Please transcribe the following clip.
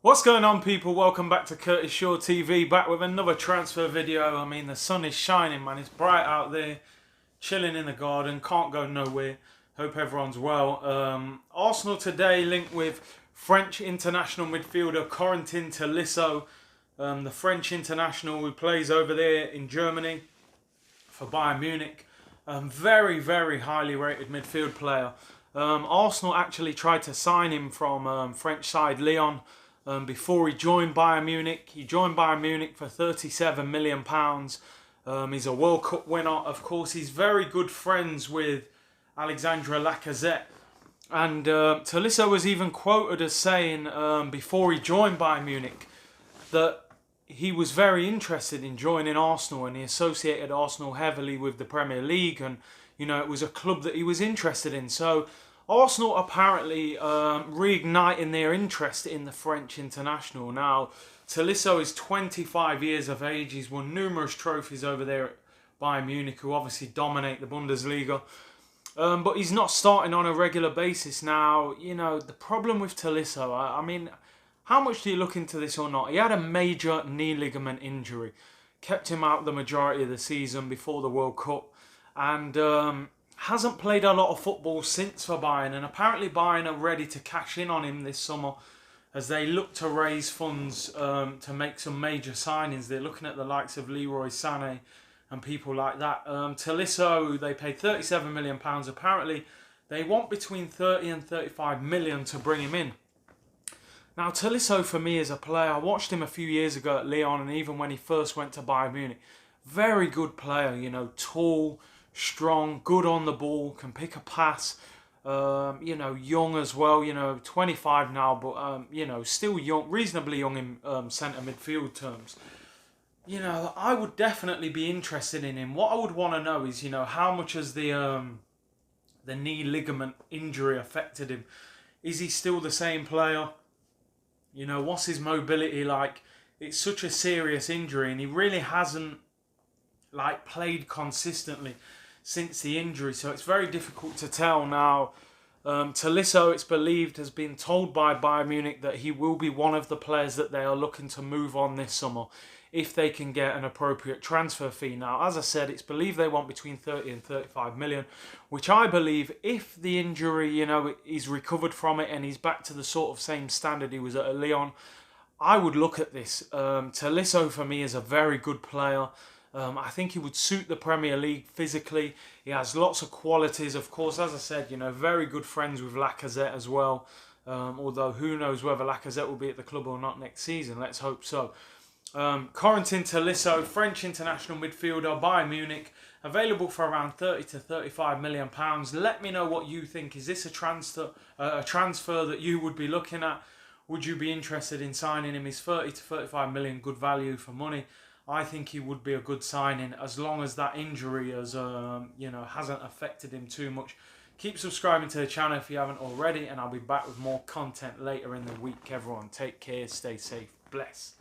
What's going on, people? Welcome back to Curtis Shaw TV, back with another transfer video. I mean, the sun is shining, man. It's bright out there, chilling in the garden, can't go nowhere. Hope everyone's well. Arsenal today linked with French international midfielder Corentin Tolisso, the French international who plays over there in Germany for Bayern Munich. Very, very highly rated midfield player. Arsenal actually tried to sign him from French side Lyon. Before he joined Bayern Munich. He joined Bayern Munich for £37 million. He's a World Cup winner. Of course, he's very good friends with Alexandre Lacazette. And Tolisso was even quoted as saying before he joined Bayern Munich that he was very interested in joining Arsenal, and he associated Arsenal heavily with the Premier League, and you know, it was a club that he was interested in. So Arsenal apparently reigniting their interest in the French international. Now, Tolisso is 25 years of age. He's won numerous trophies over there at Bayern Munich, who obviously dominate the Bundesliga. But he's not starting on a regular basis. Now, you know, the problem with Tolisso, I mean, how much do you look into this or not? He had a major knee ligament injury. Kept him out the majority of the season before the World Cup. And hasn't played a lot of football since for Bayern, and apparently Bayern are ready to cash in on him this summer as they look to raise funds to make some major signings. They're looking at the likes of Leroy Sané and people like that. Tolisso, they paid £37 million. Apparently they want between 30 and 35 million to bring him in. Now, Tolisso for me is a player, I watched him a few years ago at Lyon, and even when he first went to Bayern Munich, very good player, you know, tall, strong, good on the ball, can pick a pass, you know, young as well, you know, 25 now, but, you know, still young, reasonably young in centre midfield terms. You know, I would definitely be interested in him. What I would want to know is, you know, how much has the knee ligament injury affected him? Is he still the same player? You know, what's his mobility like? It's such a serious injury, and he really hasn't, like, played consistently since the injury, so it's very difficult to tell. Now, Tolisso, it's believed, has been told by Bayern Munich that he will be one of the players that they are looking to move on this summer if they can get an appropriate transfer fee. Now, as I said, it's believed they want between 30 and 35 million, which I believe, if the injury, you know, he's recovered from it and he's back to the sort of same standard he was at Lyon, I would look at this. Tolisso for me is a very good player. I think he would suit the Premier League physically. He has lots of qualities, of course, as I said, you know, very good friends with Lacazette as well. Although who knows whether Lacazette will be at the club or not next season. Let's hope so. Corentin Tolisso, French international midfielder, Bayern Munich, available for around 30 to 35 million pounds. Let me know what you think. Is this a transfer that you would be looking at? Would you be interested in signing him? Is 30 to 35 million good value for money? I think he would be a good signing as long as that injury has, you know, hasn't affected him too much. Keep subscribing to the channel if you haven't already, and I'll be back with more content later in the week. Everyone, take care, stay safe, bless.